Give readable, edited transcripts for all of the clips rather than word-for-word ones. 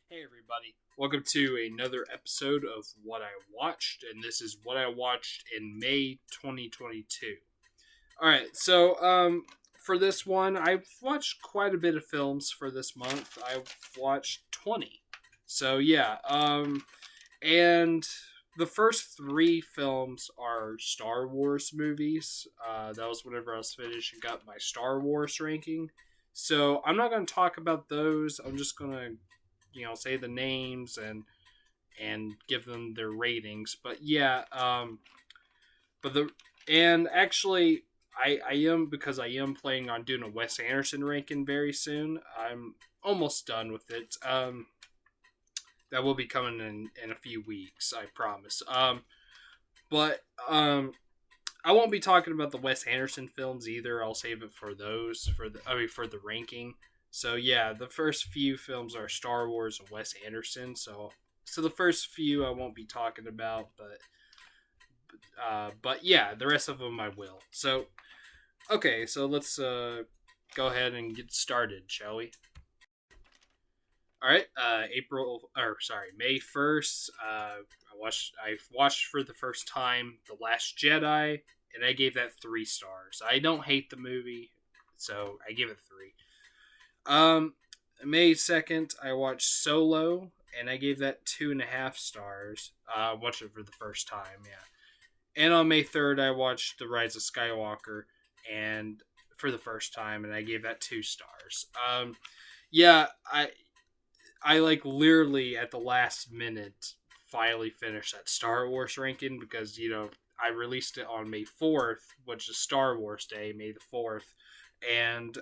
Hey everybody, welcome to another episode of What I Watched, and this is what I watched in May 2022. Alright, for this one, I've watched quite a bit of films for this month. I've watched 20. And the first three films are Star Wars movies. That was whenever I was finished and got my Star Wars ranking. So I'm not going to talk about those. I'm just going to say the names and give them their ratings. But yeah, but the and actually I am, because I am planning on doing a Wes Anderson ranking very soon. I'm almost done with it. That will be coming in a few weeks, I promise. But I won't be talking about the Wes Anderson films either. I'll save it for those for the ranking. So yeah, the first few films are Star Wars and Wes Anderson. So the first few I won't be talking about, but yeah, the rest of them I will. So okay, so let's go ahead and get started, shall we? All right, May 1st. I watched for the first time The Last Jedi, and I gave that 3 stars. I don't hate the movie, so I give it 3. Um, May 2nd, I watched Solo, and I gave that 2.5 stars. I watched it for the first time, yeah. And on May 3rd, I watched The Rise of Skywalker, and for the first time, and I gave that 2 stars. Yeah, I like literally at the last minute finally finished that Star Wars ranking because I released it on May 4th, which is Star Wars Day, May the 4th, and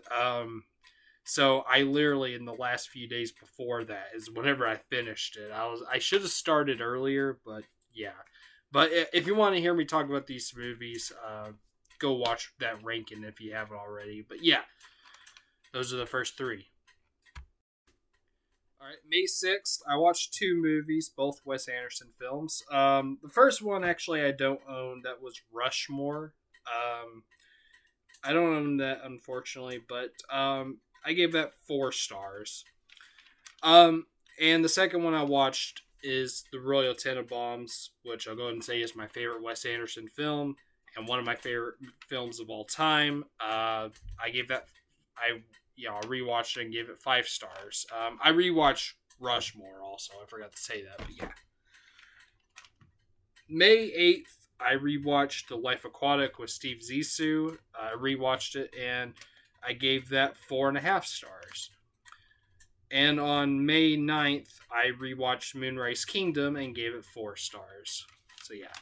so I literally in the last few days before that is whenever I finished it. I should have started earlier, but yeah. But if you want to hear me talk about these movies, go watch that ranking if you haven't already. But yeah, those are the first 3. All right, May 6th, I watched 2 movies, both Wes Anderson films. The first one, actually, I don't own. That was Rushmore. I don't own that, unfortunately, but I gave that 4 stars. Um, and the second one I watched is The Royal Tenenbaums, which I'll go ahead and say is my favorite Wes Anderson film and one of my favorite films of all time. I gave that I rewatched it and gave it 5 stars. I rewatched Rushmore also. I forgot to say that, but yeah. May 8th, I rewatched The Life Aquatic with Steve Zissou. I rewatched it and I gave that 4.5 stars. And on May 9th, I rewatched Moonrise Kingdom and gave it 4 stars. So yeah.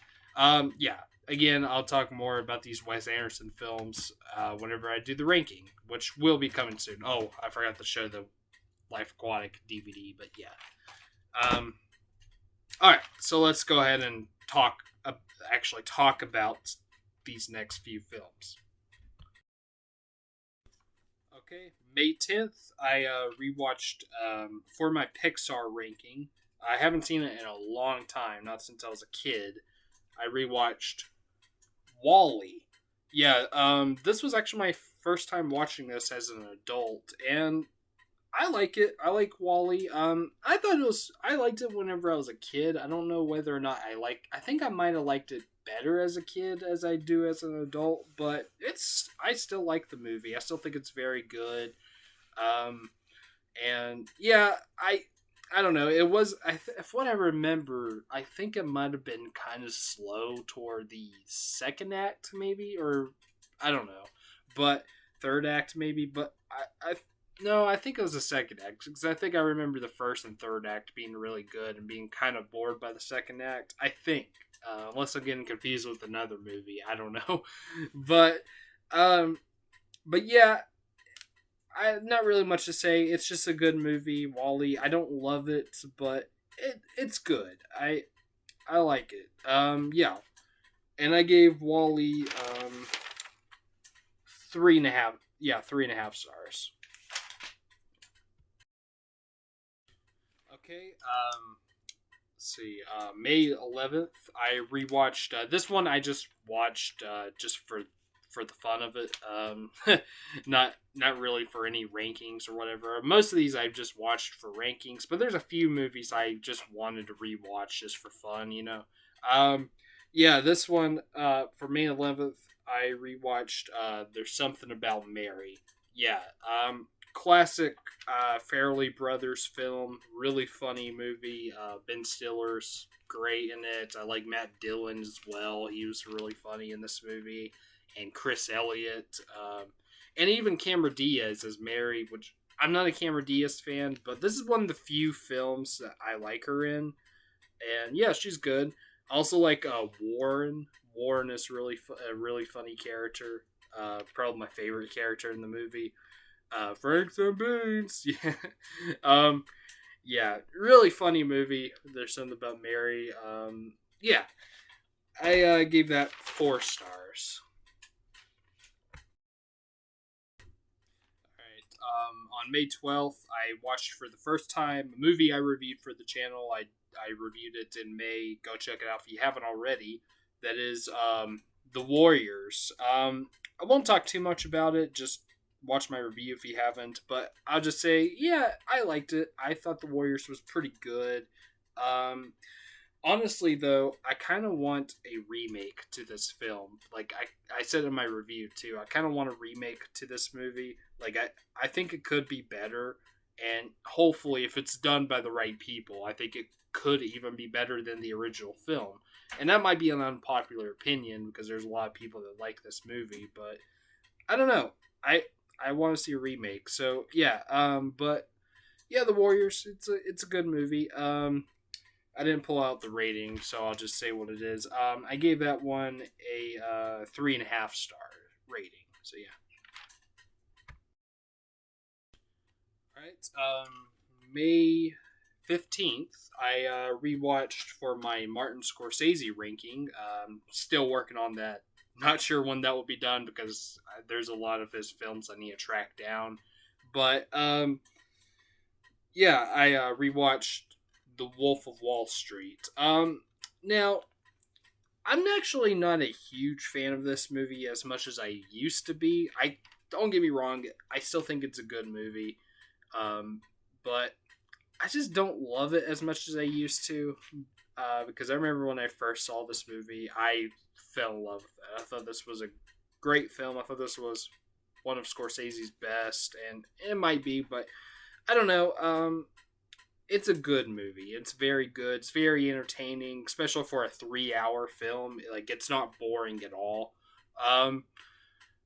Yeah. Again, I'll talk more about these Wes Anderson films whenever I do the ranking, which will be coming soon. Oh, I forgot to show the Life Aquatic DVD, but yeah. All right, so let's go ahead and talk about these next few films. Okay, May 10th, I rewatched for my Pixar ranking. I haven't seen it in a long time, not since I was a kid. I rewatched Wally. Yeah, this was actually my first time watching this as an adult, and I like it. I like Wally. I liked it whenever I was a kid. I don't know whether or not I think I might have liked it better as a kid as I do as an adult, but I still like the movie. I still think it's very good. Um, and yeah, I don't know. It was if what I remember, I think it might have been kind of slow toward the second act, maybe, or I don't know, but third act maybe. But I no, I think it was the second act because I think I remember the first and third act being really good and being kind of bored by the second act. I think, unless I'm getting confused with another movie, I don't know, but um, but yeah, I not really much to say. It's just a good movie, Wally. I don't love it, but it's good. I like it. Yeah, and I gave Wally 3.5. Yeah, 3.5 stars. Okay. Let's see. May 11th, I rewatched this one. I just watched just for the fun of it. Not really for any rankings or whatever. Most of these I've just watched for rankings, but there's a few movies I just wanted to rewatch just for fun, you know. Um, yeah, this one for May 11th, I rewatched There's Something About Mary. Yeah, classic Farrelly Brothers film, really funny movie. Ben Stiller's great in it. I like Matt Dillon as well. He was really funny in this movie, and Chris Elliott, and even Cameron Diaz as Mary. Which I'm not a Cameron Diaz fan, but this is one of the few films that I like her in, and yeah, she's good. I also like Warren. Warren is a really funny character. Probably my favorite character in the movie. Frank and Beans. Yeah. um, yeah, really funny movie. There's something about Mary. Yeah, I gave that 4 stars. All right. On May 12th, I watched for the first time a movie I reviewed for the channel. I reviewed it in May. Go check it out if you haven't already. That is The Warriors. I won't talk too much about it. Just watch my review if you haven't. But I'll just say, yeah, I liked it. I thought The Warriors was pretty good. Um, Honestly, though, I kind of want a remake to this film. Like I said in my review too, I kind of want a remake to this movie. Like I think it could be better, and hopefully, if it's done by the right people, I think it could even be better than the original film. And that might be an unpopular opinion because there's a lot of people that like this movie, but I don't know. I want to see a remake. So yeah, but yeah, The Warriors. It's a good movie. I didn't pull out the rating, so I'll just say what it is. I gave that one a 3.5 star rating. So yeah. All right. May 15th, I rewatched for my Martin Scorsese ranking. Still working on that. Not sure when that will be done because there's a lot of his films I need to track down. But yeah, I rewatched The Wolf of Wall Street. Now I'm actually not a huge fan of this movie as much as I used to be. I don't get me wrong, I still think it's a good movie, but I just don't love it as much as I used to. Because I remember when I first saw this movie, I fell in love with it. I thought this was a great film. I thought this was one of Scorsese's best, and it might be, but I don't know. It's a good movie. It's very good. It's very entertaining, especially for a 3-hour film. Like it's not boring at all. Um,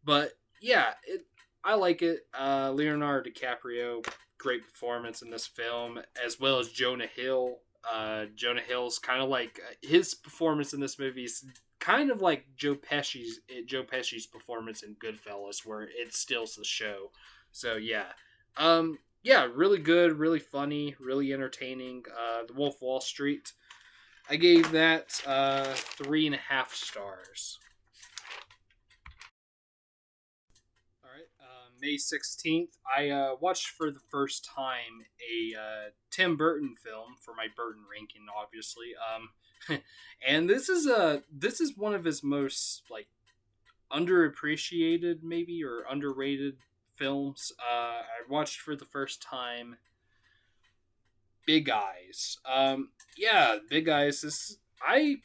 but yeah, I like it. Leonardo DiCaprio, great performance in this film, as well as Jonah Hill. Jonah Hill's kind of like his performance in this movie is kind of like Joe Pesci's performance in Goodfellas, where it steals the show. So yeah, yeah, really good, really funny, really entertaining. The Wolf of Wall Street. I gave that 3.5 stars. All right. May 16th, I watched for the first time a Tim Burton film for my Burton ranking, obviously. And this is one of his most like underappreciated, maybe, or underrated films. I watched for the first time Big Eyes. Yeah, Big Eyes. I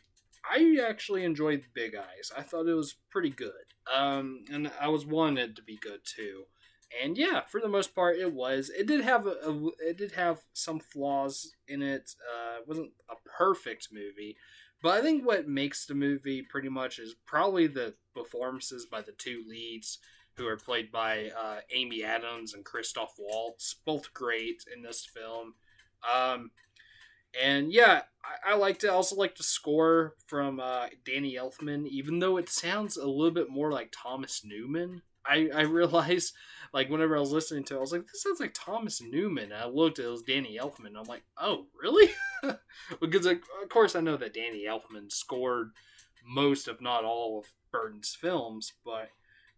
actually enjoyed Big Eyes. I thought it was pretty good. And I was wanting it to be good too. And yeah, for the most part, it was. It did have it did have some flaws in it. It wasn't a perfect movie, but I think what makes the movie pretty much is probably the performances by the two leads, who are played by Amy Adams and Christoph Waltz, both great in this film. Um, and yeah, I liked it. I also liked the score from Danny Elfman, even though it sounds a little bit more like Thomas Newman. I realized, like, whenever I was listening to it, I was like, this sounds like Thomas Newman. And I looked, it was Danny Elfman. I'm like, oh, really? Because, like, of course, I know that Danny Elfman scored most, if not all, of Burton's films,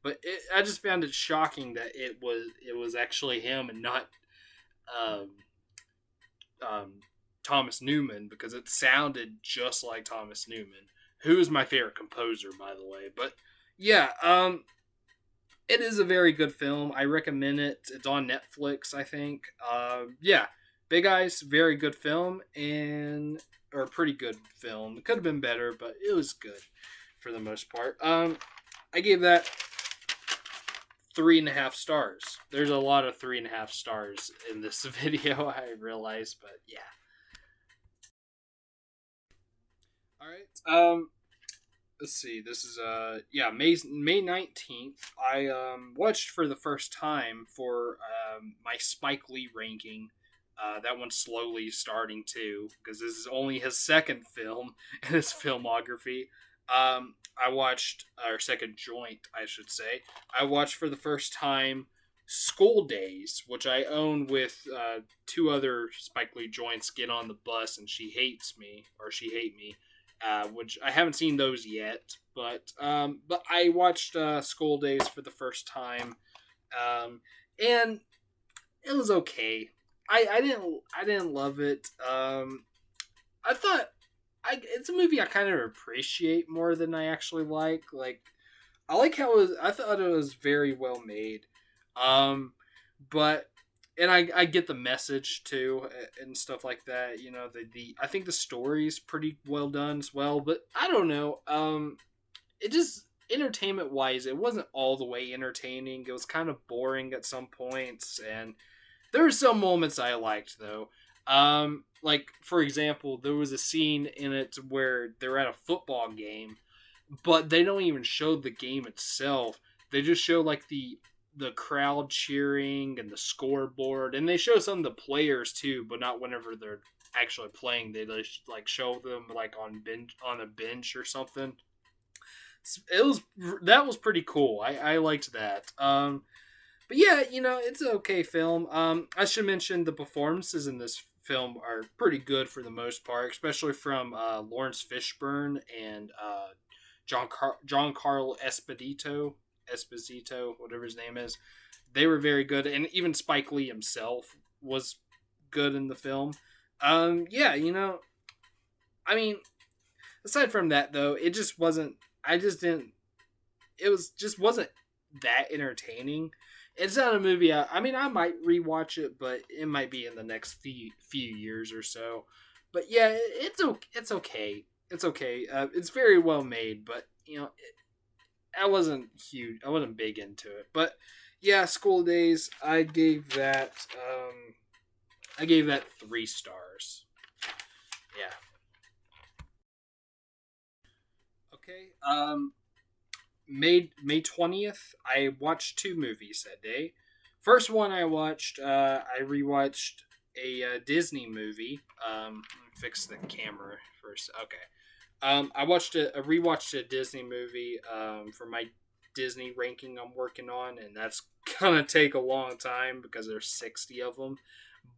I just found it shocking that it was actually him and not um, um, Thomas Newman, because it sounded just like Thomas Newman, who is my favorite composer, by the way. But yeah, it is a very good film. I recommend it. It's on Netflix, I think. Yeah, Big Eyes, very good film, and or pretty good film. It could have been better, but it was good for the most part. I gave that 3.5 stars. There's a lot of 3.5 stars in this video, I realize, but yeah. All right. Let's see. This is yeah, May 19th. I watched for the first time for my Spike Lee ranking. That one's slowly starting too, because this is only his second film in his filmography. I watched, or second joint, I should say. I watched for the first time School Days, which I own with two other Spike Lee joints. Get on the Bus and She Hates Me, or She Hate Me, which I haven't seen those yet. But I watched School Days for the first time, and it was okay. I didn't love it. I thought it's a movie I kind of appreciate more than I actually like. Like, I like how I thought it was very well made. Um, but and I get the message too and stuff like that. You know, the I think the story's pretty well done as well. But I don't know. It just, entertainment wise, it wasn't all the way entertaining. It was kind of boring at some points, and there were some moments I liked though. Like for example, there was a scene in it where they're at a football game, but they don't even show the game itself. They just show like the crowd cheering and the scoreboard, and they show some of the players too, but not whenever they're actually playing. They just like show them like on a bench or something. It was That was pretty cool. I liked that. But yeah, it's an okay film. I should mention the performances in this film are pretty good for the most part, especially from Lawrence Fishburne and John Carl Esposito, whatever his name is. They were very good, and even Spike Lee himself was good in the film. Yeah, I mean, aside from that though, it just wasn't. I just didn't. It was just wasn't that entertaining. It's not a movie. I mean, I might rewatch it, but it might be in the next few years or so. But yeah, it's okay. It's okay. It's okay. It's very well made, but I wasn't huge. I wasn't big into it. But yeah, School Days. I gave that. I gave that 3 stars. Yeah. Okay. May 20th, I watched two movies that day. First one I watched, I rewatched a Disney movie. Let me fix the camera first. Okay. I rewatched a Disney movie for my Disney ranking I'm working on, and that's gonna take a long time because there's 60 of them.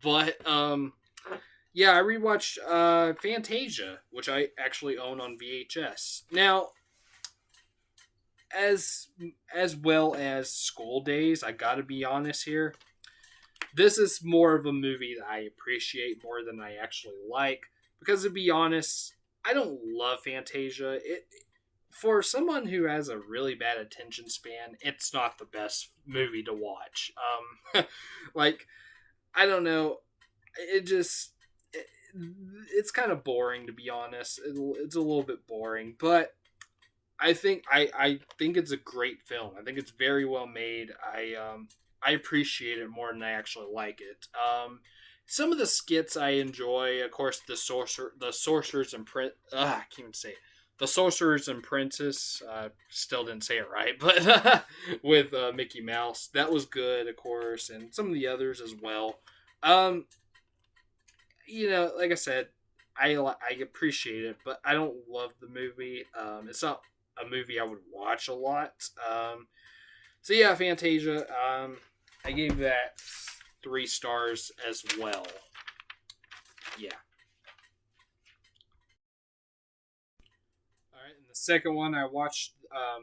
But yeah, I rewatched Fantasia, which I actually own on VHS. Now, as well as School Days, I gotta be honest here. This is more of a movie that I appreciate more than I actually like. Because to be honest, I don't love Fantasia. It For someone who has a really bad attention span, it's not the best movie to watch. Like, I don't know. It just it's kind of boring, to be honest. It's a little bit boring, but I think it's a great film. I think it's very well made. I appreciate it more than I actually like it. Some of the skits I enjoy, of course, the sorcerers and I can't even say it. The Sorcerers and Princess. Still didn't say it right, but with Mickey Mouse, that was good, of course, and some of the others as well. Um, like I said, I appreciate it, but I don't love the movie. It's not a movie I would watch a lot. So yeah, Fantasia. I gave that 3 stars as well. Yeah. All right, and the second one I watched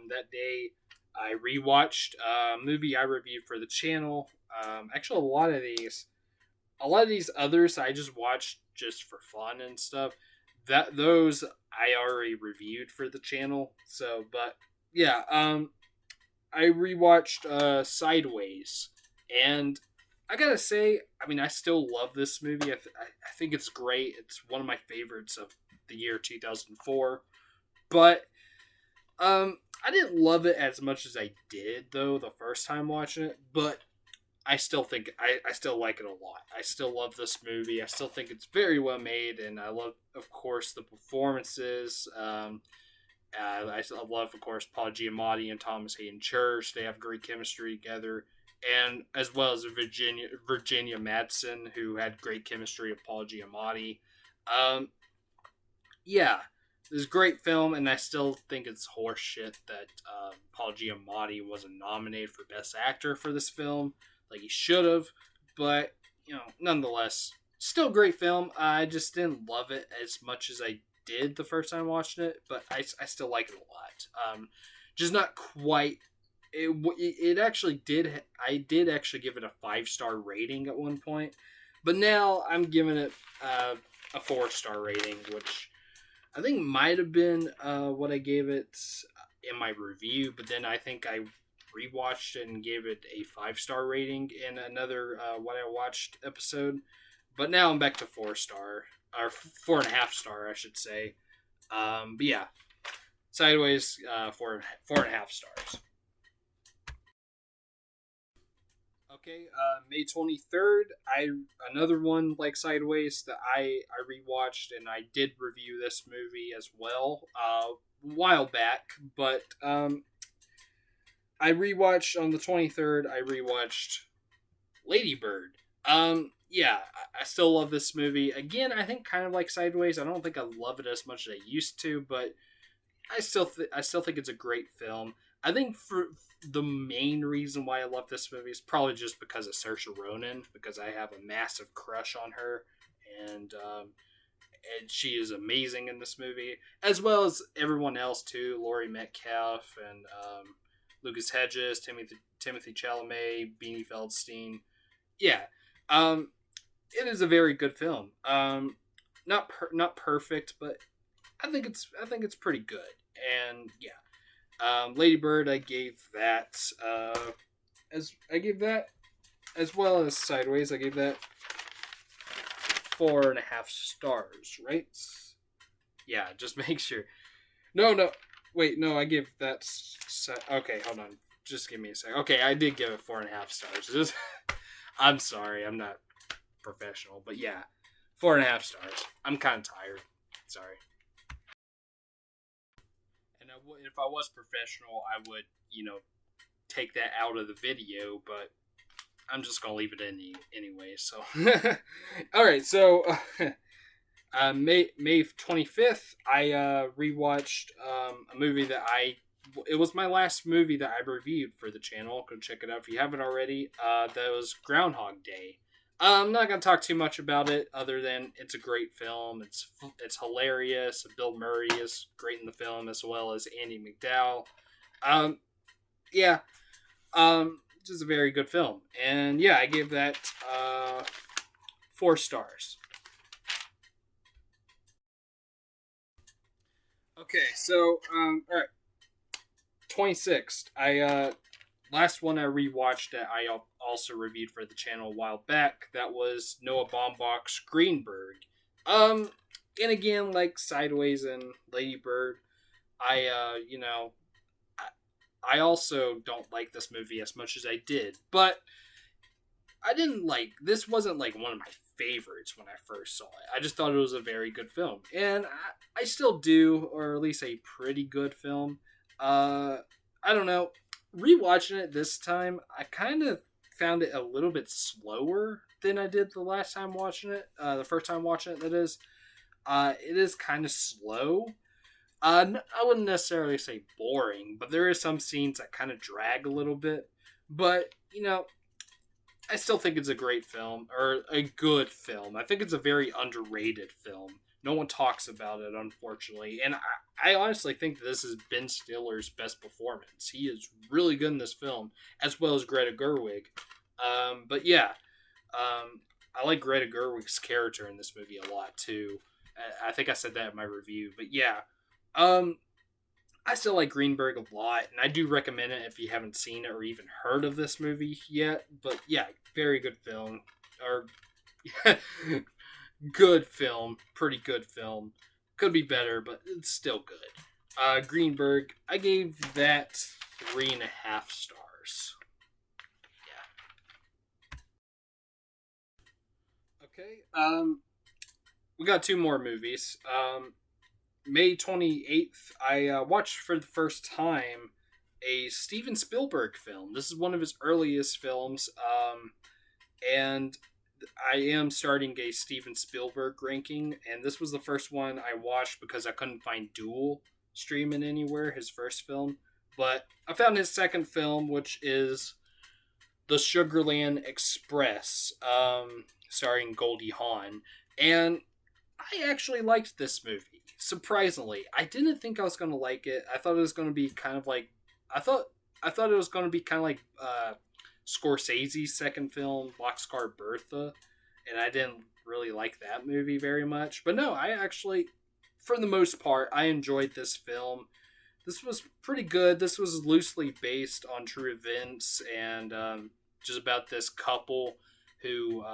that day, I rewatched a movie I reviewed for the channel. Actually, a lot of these others I just watched just for fun and stuff. Those I already reviewed for the channel. So, but yeah, I rewatched Sideways, and I gotta say, I mean, I still love this movie. I think it's great. It's one of my favorites of the year 2004. But I didn't love it as much as I did though the first time watching it. But I still think I still like it a lot. I still love this movie. I still think it's very well made, and I love, of course, the performances. I love, of course, Paul Giamatti and Thomas Hayden Church. They have great chemistry together, and as well as Virginia Madsen, who had great chemistry with Paul Giamatti. Um, yeah, it's a great film, and I still think it's horseshit that Paul Giamatti wasn't nominated for Best Actor for this film, like he should have. But nonetheless, still a great film. I just didn't love it as much as I did the first time watching it, but I still like it a lot. Just not quite. It actually did. I did actually give it a 5-star rating at one point, but now I'm giving it a 4-star rating, which I think might have been what I gave it in my review, but then I think I rewatched it and gave it a 5-star rating in another what I watched episode. But now I'm back to 4-star or 4.5-star, I should say. But yeah, Sideways 4.5 stars. Okay, May 23rd. Another one like Sideways that I rewatched, and I did review this movie as well a while back. But I rewatched on the 23rd. I rewatched Lady Bird. Yeah, I still love this movie. Again, I think kind of like Sideways. I don't think I love it as much as I used to, but I still think it's a great film. I think for the main reason why I love this movie is probably just because of Saoirse Ronan, because I have a massive crush on her, and she is amazing in this movie, as well as everyone else too. Laurie Metcalf and Lucas Hedges, Timothy Chalamet, Beanie Feldstein. Yeah, um, it is a very good film. Not perfect, but I think it's pretty good. And yeah, Lady Bird, I gave that as well as Sideways. I gave that 4.5 stars. Right? Yeah, just make sure. No, wait, no, I give that. Okay, hold on. Just give me a second. Okay, I did give it 4.5 stars. Just, I'm sorry, I'm not professional, but yeah, 4.5 stars. I'm kind of tired. Sorry. And if I was professional, I would, take that out of the video, but I'm just gonna leave it in anyway. So, all right. So, May 25th, I rewatched a movie that it was my last movie that I reviewed for the channel. Go check it out if you haven't already. That was Groundhog Day. I'm not gonna talk too much about it, other than it's a great film. It's hilarious. Bill Murray is great in the film, as well as Andy McDowell. Um, yeah, just a very good film, and yeah, I gave that 4 stars. Okay, so all right, 26th. I last one I rewatched that I also reviewed for the channel a while back. That was Noah Baumbach's Greenberg. Um, and again, like Sideways and Lady Bird, I I also don't like this movie as much as I did, but I didn't like this. Wasn't like one of my favorites when I first saw it. I just thought it was a very good film, and I still do, or at least a pretty good film. I don't know. Rewatching it this time, I kind of found it a little bit slower than I did the last time watching it. The first time watching it, that is. It is kind of slow. I wouldn't necessarily say boring, but there is some scenes that kind of drag a little bit. But I still think it's a great film, or a good film. I think it's a very underrated film. No one talks about it, unfortunately. And I honestly think this is Ben Stiller's best performance. He is really good in this film, as well as Greta Gerwig. But yeah, I like Greta Gerwig's character in this movie a lot, too. I think I said that in my review. But yeah, um, I still like Greenberg a lot, and I do recommend it if you haven't seen it or even heard of this movie yet. But yeah, very good film. Or good film, pretty good film. Could be better, but it's still good. Greenberg, I gave that 3.5 stars. Yeah. Okay. We got two more movies. May 28th, I watched for the first time a Steven Spielberg film. This is one of his earliest films, and I am starting a Steven Spielberg ranking, and this was the first one I watched because I couldn't find Duel streaming anywhere, his first film. But I found his second film, which is The Sugarland Express, starring Goldie Hawn. And I actually liked this movie. Surprisingly, I didn't think I was going to like it. I thought it was going to be kind of like I thought I thought it was going to be kind of like Scorsese's second film, Boxcar Bertha, and I didn't really like that movie very much. But no, I actually, for the most part, I enjoyed this film. This was pretty good. This was loosely based on true events and just about this couple who,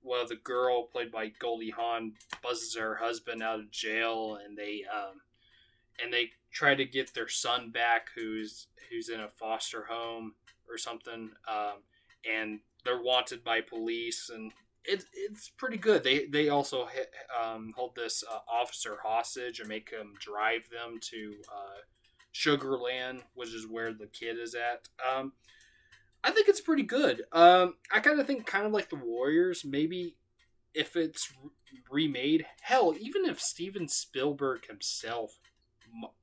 well, the girl played by Goldie Hawn buzzes her husband out of jail, and they try to get their son back, who's in a foster home or something, and they're wanted by police, and it's pretty good. They also hold this officer hostage and make him drive them to Sugarland, which is where the kid is at. I think it's pretty good. I kind of think, kind of like The Warriors, maybe if it's remade, hell, even if Steven Spielberg himself,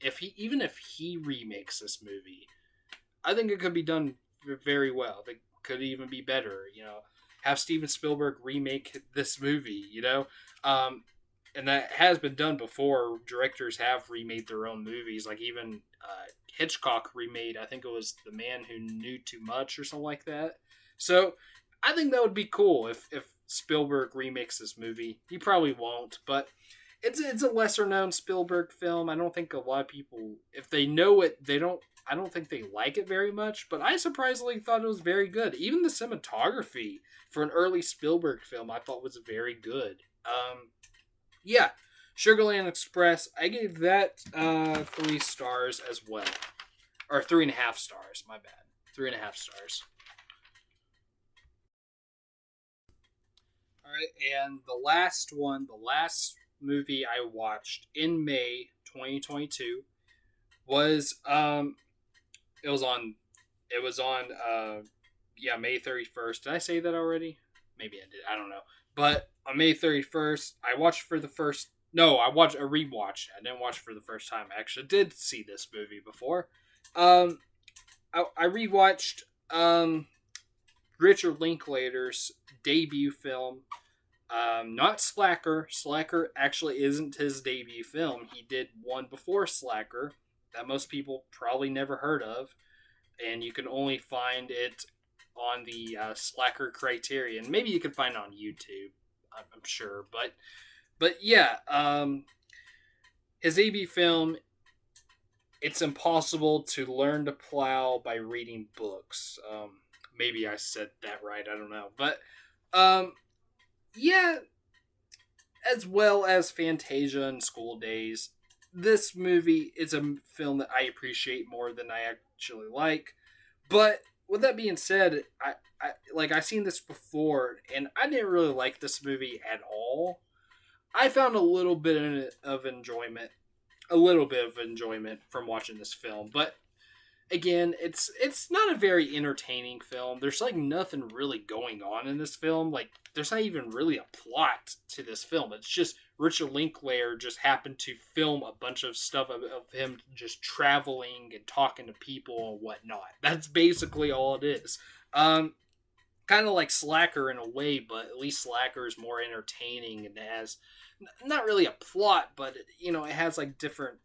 if he remakes this movie, I think it could be done very well. It could even be better. Have Steven Spielberg remake this movie. And that has been done before. Directors have remade their own movies, like even Hitchcock remade, I think it was The Man Who Knew Too Much or something like that. So I think that would be cool if Spielberg remakes this movie. He probably won't, but it's a lesser known Spielberg film. I don't think a lot of people, if they know it, I don't think they like it very much, but I surprisingly thought it was very good. Even the cinematography for an early Spielberg film I thought was very good. Yeah, Sugarland Express, I gave that 3 stars as well. Or 3.5 stars, my bad. 3.5 stars. Alright, and the last movie I watched in May 2022 was May 31st. Did I say that already? Maybe I did. I don't know. But on May 31st, I rewatched it. I didn't watch it for the first time. I actually did see this movie before. I rewatched Richard Linklater's debut film. Not Slacker. Slacker actually isn't his debut film. He did one before Slacker that most people probably never heard of, and you can only find it on the Slacker Criterion. Maybe you can find it on YouTube, I'm sure. But yeah, his debut film, It's Impossible to Learn to Plow by Reading Books. Maybe I said that right, I don't know. But yeah, as well as Fantasia and School Days, this movie is a film that I appreciate more than I actually like. But with that being said, I seen this before, and I didn't really like this movie at all. I found a little bit of enjoyment from watching this film, but again, it's not a very entertaining film. There's like nothing really going on in this film. Like there's not even really a plot to this film. It's just Richard Linklater just happened to film a bunch of stuff of him just traveling and talking to people and whatnot. That's basically all it is. Kind of like Slacker in a way, but at least Slacker is more entertaining and has not really a plot, but it has like different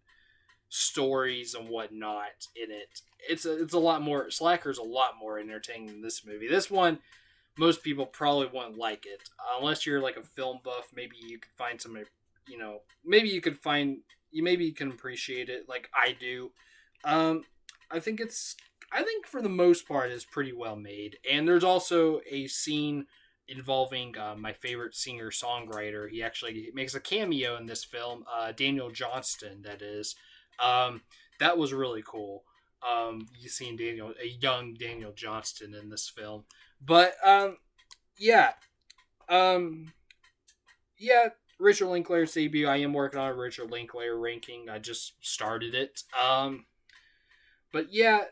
stories and whatnot in it. It's a lot more. Slacker's a lot more entertaining than this movie. This one, most people probably won't like it unless you're like a film buff. Maybe you could find maybe you could find you maybe can appreciate it like I do. Um, I think it's I think for the most part it's pretty well made, and there's also a scene involving my favorite singer songwriter. He actually makes a cameo in this film, Daniel Johnston. That is, um, that was really cool. You seen a young Daniel Johnston in this film, but yeah, um, yeah, Richard Linklater's debut. I am working on a Richard Linklater ranking. I just started it. But yeah,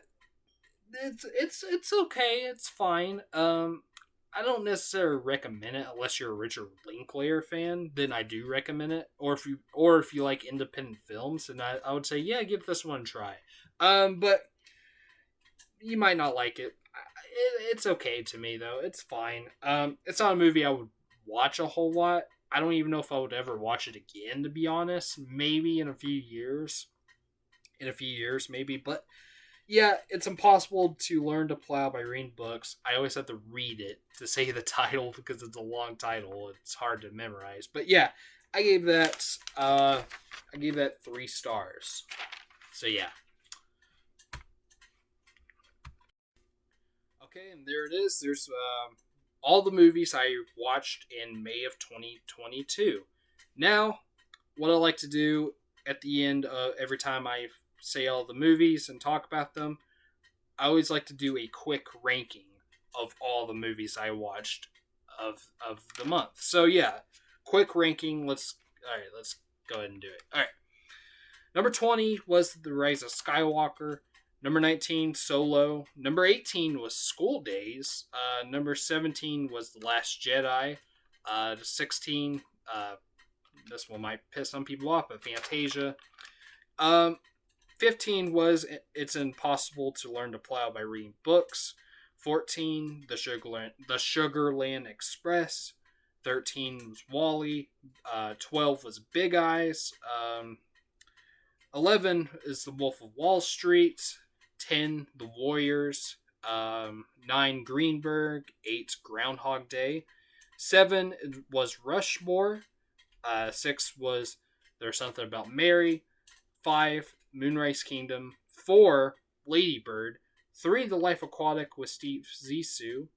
it's okay. It's fine. I don't necessarily recommend it unless you're a Richard Linklater fan. Then I do recommend it. Or if you like independent films, then I would say yeah, give this one a try. But you might not like it. It's okay to me though. It's fine. It's not a movie I would watch a whole lot. I don't even know if I would ever watch it again, to be honest. Maybe in a few years. In a few years, maybe. But yeah, it's impossible to learn to plow by reading books. I always have to read it to say the title because it's a long title. It's hard to memorize. But yeah, I gave that 3 stars. So yeah. Okay, and there it is. There's all the movies I watched in May of 2022. Now, what I like to do at the end of every time I say all the movies and talk about them, I always like to do a quick ranking of all the movies I watched of the month. So yeah, quick ranking. Let's go ahead and do it. All right. Number 20 was The Rise of Skywalker. Number 19, Solo. Number 18 was School Days. Number 17 was The Last Jedi. 16, this one might piss some people off, but Fantasia. 15 was It's Impossible to Learn to Plow by Reading Books. 14, The Sugarland Express. 13 was WALL-E. 12 was Big Eyes. 11 is The Wolf of Wall Street. 10, The Warriors. 9, Greenberg. 8, Groundhog Day. 7 was Rushmore. 6 was There's Something About Mary. 5, Moonrise Kingdom. 4, Lady Bird. 3, The Life Aquatic with Steve Zissou.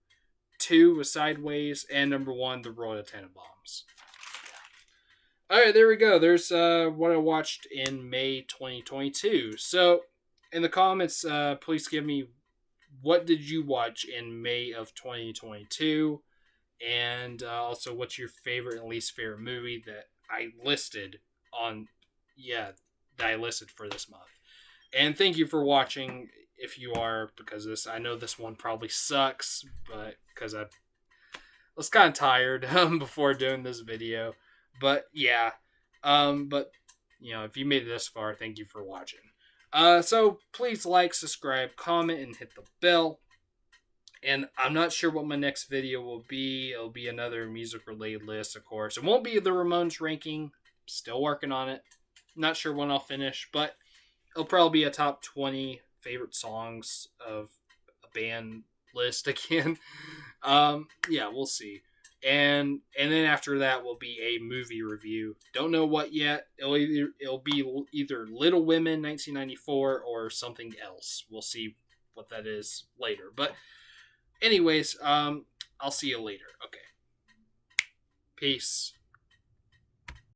2 was Sideways. And number 1, The Royal Tenenbaums. Alright, there we go. There's what I watched in May 2022. So, in the comments, please give me what did you watch in May of 2022? And also, what's your favorite and least favorite movie that I listed on... Yeah, that I listed for this month. And thank you for watching if you are, because I know this one probably sucks, but because I was kind of tired before doing this video. But yeah, but if you made it this far, thank you for watching. So please like, subscribe, comment, and hit the bell. And I'm not sure what my next video will be. It'll be another music-related list, of course. It won't be the Ramones ranking. Still working on it. Not sure when I'll finish, but it'll probably be a top 20 favorite songs of a band list again. Yeah, we'll see. And then after that will be a movie review. Don't know what yet. It'll be either Little Women 1994 or something else. We'll see what that is later. But anyways, I'll see you later. Okay. Peace.